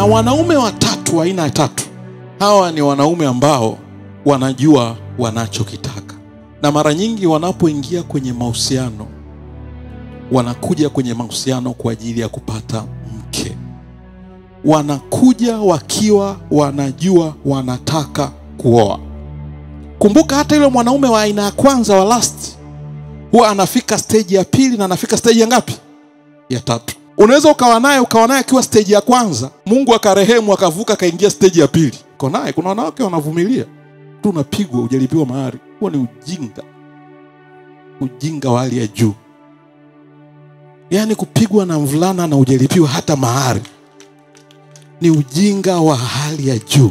Na wanaume watatu wa aina ya tatu, hawa ni wanaume ambao wanajua wanachokitaka, na mara nyingi wanapoingia kwenye mahusiano, wanakuja kwenye mahusiano kwa ajili ya kupata mke. Wanakuja wakiwa wanajua wanataka kuoa. Kumbuka hata yule mwanaume wa aina ya kwanza wa last huwa anafika stage ya pili na anafika stage ya ngapi? Ya tatu. Unaweza ukawa naye akiwa stage ya kwanza, Mungu akarehemu akavuka kaingia stage ya pili. Kuna wanawake wanavumilia tu, unapigwa hujalipiwa mahari. Huo ni ujinga wa hali ya juu. Yaani kupigwa na mvulana na hujalipiwa hata mahari ni ujinga wa hali ya juu.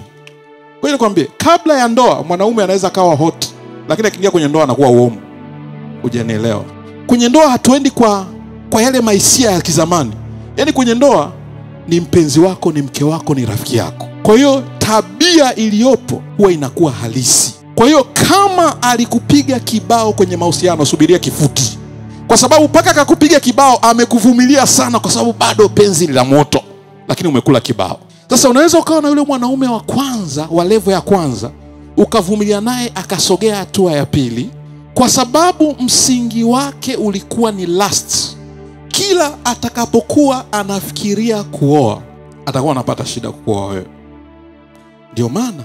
Kwa hiyo nikwambie, kabla ya ndoa mwanaume anaweza kawa hot, lakini akiingia kwenye ndoa anakuwa warm. Hujanielewa? Kwenye ndoa hatuendi kwa yale maisia ya kizamani. Yaani kwenye ndoa ni mpenzi wako, ni mke wako, ni rafiki yako. Kwa hiyo tabia iliyopo huwa inakuwa halisi. Kwa hiyo kama alikupiga kibao kwenye mahusiano, subiria kifuti. Kwa sababu paka akakupiga kibao amekuvumilia sana, kwa sababu bado penzi la moto, lakini umekula kibao. Sasa unaweza ukawa na yule mwanaume wa kwanza, wa level ya kwanza, ukavumilia naye akasogea hatua ya pili, kwa sababu msingi wake ulikuwa ni last. Kila atakapokuwa anafikiria kuoa, atakuwa anapata shida kuoa wewe. Ndio maana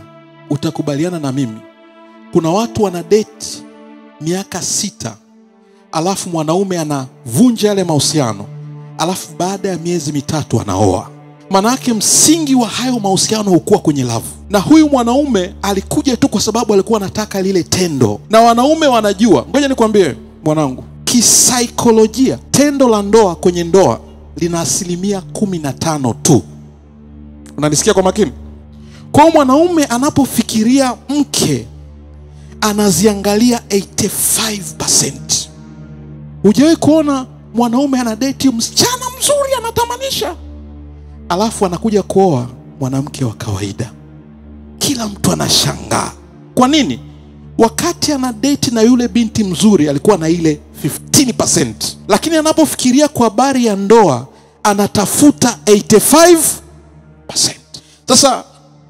utakubaliana na mimi, kuna watu wana date miaka 6, alafu mwanaume anavunja yale mahusiano, alafu baada ya miezi 3 anaoa. Manake msingi wa hayo mahusiano hukua kwenye love. Na huyu mwanaume alikuja tu kwa sababu alikuwa anataka lile tendo. Na wanaume wanajua, ngoja nikwambie mwanangu, kisaikolojia tendo la ndoa kwenye ndoa lina 15% tu. Unanisikia kwa makini? Kwa mwanaume anapofikiria mke anaziangalia 85%. Hujawahi kuona mwanaume ana date msichana mzuri anatamanisha, alafu anakuja kuoa mwanamke wa kawaida? Kila mtu anashangaa. Kwa nini? Wakati ana date na yule binti mzuri alikuwa na ile 15%, lakini anapofikiria kwa habari ya ndoa anatafuta 85%. Sasa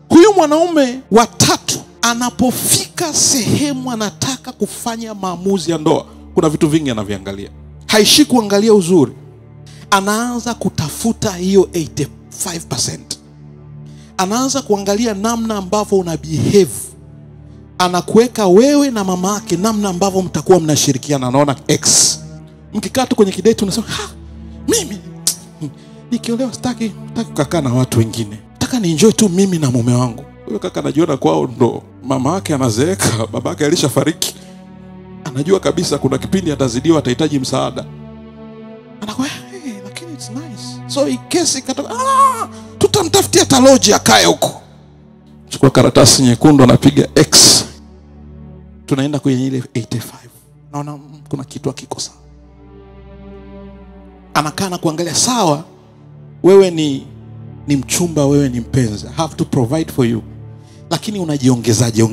huyu mwanaume wa tatu anapofika sehemu anataka kufanya maamuzi ya ndoa, kuna vitu vingi anaviangalia. Haishi kuangalia uzuri, anaanza kutafuta hiyo 85%. Anaanza kuangalia namna ambavyo una behave. Anakuweka wewe na mama yake, namna ambavyo mtakuwa mnashirikiana. Anaona X. Mkikaa tu kwenye kidate unasema, mimi nikiolewa sitaki kukaa na watu wengine, nataka ni enjoy tu mimi na mume wangu. Huyo kaka anajiona kwao ndo mama yake anazeeka, baba yake alishafariki, anajua kabisa kuna kipindi atazidiwa, atahitaji msaada. Anakuwa lakini it's nice, so ikesi katoka, tutamtafutia taloji akae huko. Chukua karatasi nyekundu, anapiga X. Tunaenda kwenye ile 85. Naona kuna kitu hakiko sawa. Anakaa na kuangalia, sawa, wewe ni mchumba, wewe ni mpenzi, have to provide for you, lakini unajiongezaje?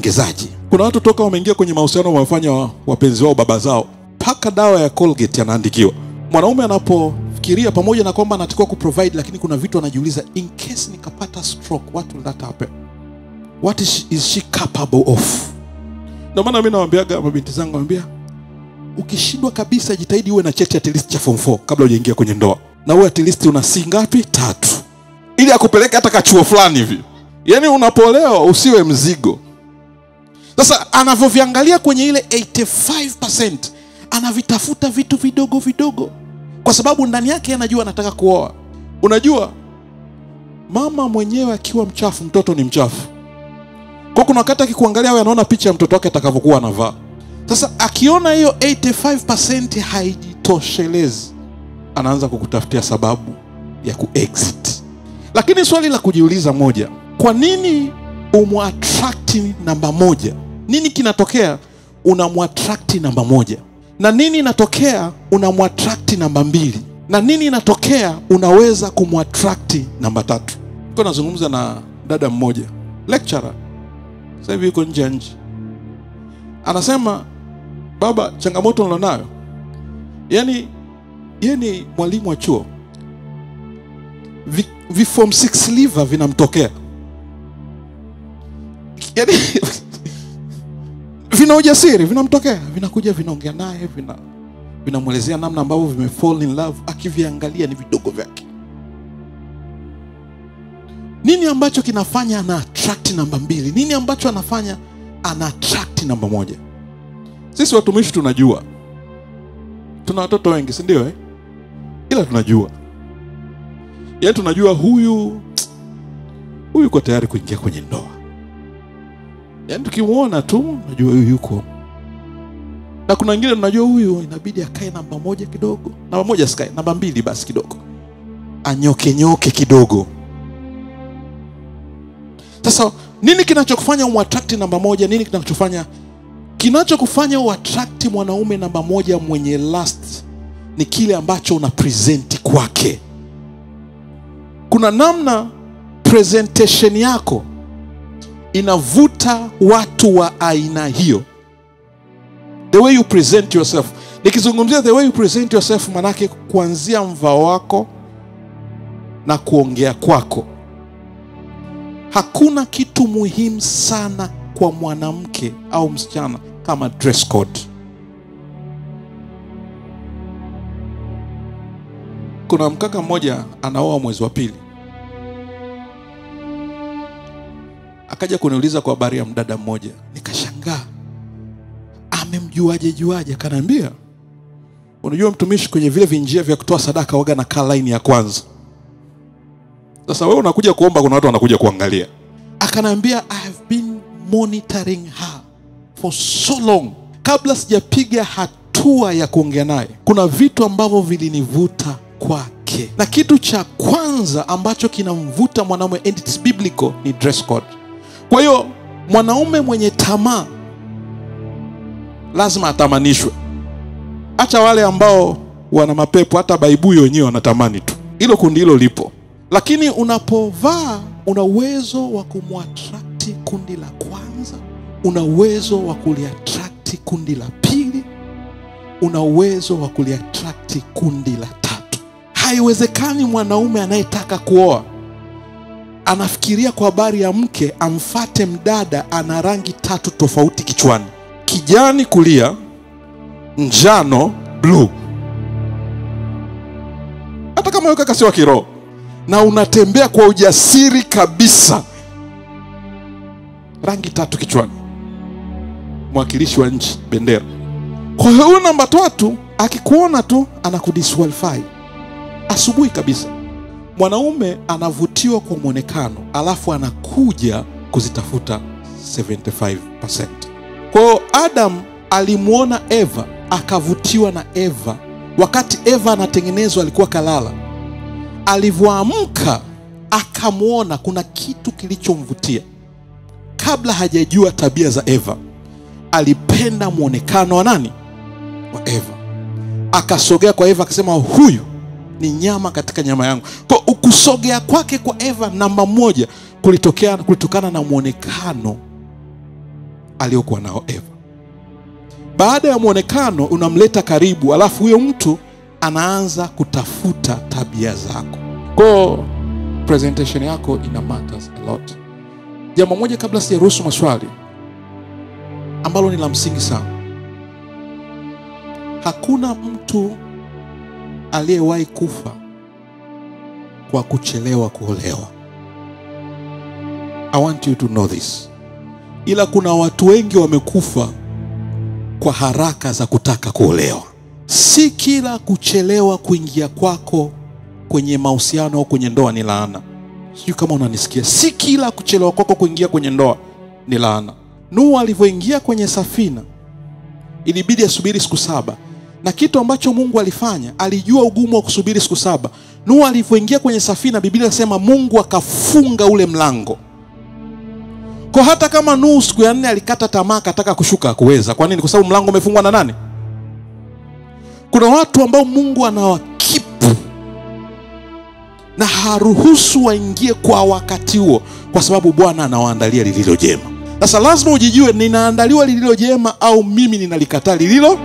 Kuna watu toka wameingia kwenye mahusiano wamefanya wapenzi wao baba zao, paka dawa ya Colgate anaandikiwa. Mwanaume anapofikiria pamoja na kwamba anatakiwa kuprovide, lakini kuna vitu anajiuliza, in case nikapata stroke, what will that happen? What is she capable of? Ndio maana mimi nawaambiaga mabinti zangu, nawaambia ukishindwa kabisa, jitahidi uwe na cheti at least cha form 4 kabla hujaingia kwenye ndoa. Na uwe at least una C ngapi? 3. Ili akupeleke hata kachuo fulani hivi. Yaani unapolewa usiwe mzigo. Sasa anavyoviangalia kwenye ile 85%, anavitafuta vitu vidogo vidogo, kwa sababu ndani yake anajua anataka kuoa. Unajua mama mwenyewe akiwa mchafu, mtoto ni mchafu. Kwa kuna wakati akikuangalia wewe anaona picha ya mtoto wake atakavyokuwa anavaa. Sasa akiona hiyo 85% haijitoshelezi, anaanza kukutafutia sababu ya kuexit. Lakini swali la kujiuliza moja, kwa nini umuattract namba 1? Nini kinatokea unamuattract namba 1? Na nini inatokea unamuattract namba 2? Na nini inatokea unaweza kumuattract namba 3? Niko nazungumza na dada mmoja, lecturer, sasa hivi yuko nje. Anasema, baba, changamoto nilionayo, yani mwalimu wa chuo, form 6 liver vinamtokea. Yaani vina ujasiri, vinamtokea, vinakuja vinaongea naye, vinamuelezea namna ambavyo vimefall in love, akiviangalia ni vidogo vyake. Nini ambacho kinafanya ana attract namba 2? Nini ambacho anafanya ana attract namba 1? Sisi watumishi tunajua. Tuna watoto wengi, si ndio Ila tunajua. Yaani tunajua huyu yuko tayari kuingia kwenye ndoa. Yaani tukimuona tu unajua huyu yuko. Na kuna wengine tunajua huyu inabidi akae namba 1 kidogo. Namba 1 sikae, namba 2 basi kidogo. Anyoke kidogo. Sasa nini kinachokufanya uattract namba 1? Nini kinachokufanya uattract mwanaume namba 1 mwenye lust? Ni kile ambacho una present kwake. Kuna namna presentation yako inavuta watu wa aina hiyo. The way you present yourself. Nikizungumzia the way you present yourself, manake kuanzia mvao wako na kuongea kwako. Hakuna kitu muhimu sana kwa mwanamke au msichana kama dress code. Kuna mkaka mmoja anaoa mwezi wa 2. Akaja kuniuliza kwa habari ya mdada mmoja. Nikashangaa. Amemjuaje? Akaniambia, unajua mtumishi, kwenye vile vinjia vya kutoa sadaka waga na kaa line ya kwanza. Sasa wewe unakuja kuomba, kuna watu wanakuja kuangalia. Akaniambia, I have been monitoring her for so long. Kabla sijapiga hatua ya kuongea naye, kuna vitu ambavyo vilinivuta kwake. Na kitu cha kwanza ambacho kinamvuta mwanaume, and it's biblical, ni dress code. Kwa hiyo mwanaume mwenye tamaa lazima atamanishwe. Acha wale ambao wana mapepo, hata Baibuyo wenyewe wanatamani tu. Hilo kundi hilo lipo. Lakini unapovaa, una uwezo wa kumwattract kundi la kwanza, una uwezo wa kuliattract kundi la 2, una uwezo wa kuliattract kundi la 3. Haiwezekani mwanaume anayetaka kuoa anafikiria kwa habari ya mke amfate mdada ana rangi 3 tofauti kichwani. Kijani kulia, njano blue. Hata kama yuko kasi wa kiroho na unatembea kwa ujasiri kabisa, rangi 3 kichwani, mwakilishi wa nchi, bendera. Kwa hiyo namba 3 akikuona tu anakudisqualify asubuhi kabisa. Mwanaume anavutiwa kwa muonekano, alafu anakuja kuzitafuta 75%. Kwa hiyo Adam alimuona Eva, akavutiwa na Eva. Wakati Eva anatengenezwa alikuwa kalala. Alivyoamka akamuona kuna kitu kilichomvutia. Kabla hajajua tabia za Eva, alipenda muonekano wa nani? Wa Eva. Akasogea kwa Eva akasema, huyu ni nyama katika nyama yangu. Kwa ukusogea kwake kwa Eva namba 1 kulitokana na muonekano aliokuwa nao Eva. Baada ya muonekano unamleta karibu, alafu huyo mtu anaanza kutafuta tabia zako. Kwa presentation yako ina matters a lot. Jambo moja kabla sijaruhusu maswali, ambalo ni la msingi sana. Hakuna mtu aliyewahi kufa kwa kuchelewa kuolewa. I want you to know this. Ila kuna watu wengi wamekufa kwa haraka za kutaka kuolewa. Si kila kuchelewa kuingia kwako kwenye mahusiano au kwenye ndoa ni laana. Sijui kama unanisikia. Si kila kuchelewa kwako kuingia kwenye ndoa ni laana. Nuhu alivyoingia kwenye safina ilibidi asubiri siku 7. Na kitu ambacho Mungu alifanya, alijua ugumu wa kusubiri siku 7. Nuhu alivyoingia kwenye safina, Biblia inasema Mungu akafunga ule mlango. Kwa hata kama Nuhu siku ya 4 alikata tamaa akataka kushuka, hakuweza. Kwa nini? Kwa sababu mlango umefungwa na nani? Kuna watu ambao Mungu anawakipu na haruhusu waingie kwa wakati huo, kwa sababu Bwana anawaandalia lililo jema. Sasa lazima ujijue, ninaandaliwa lililo jema au mimi ninalikataa lililo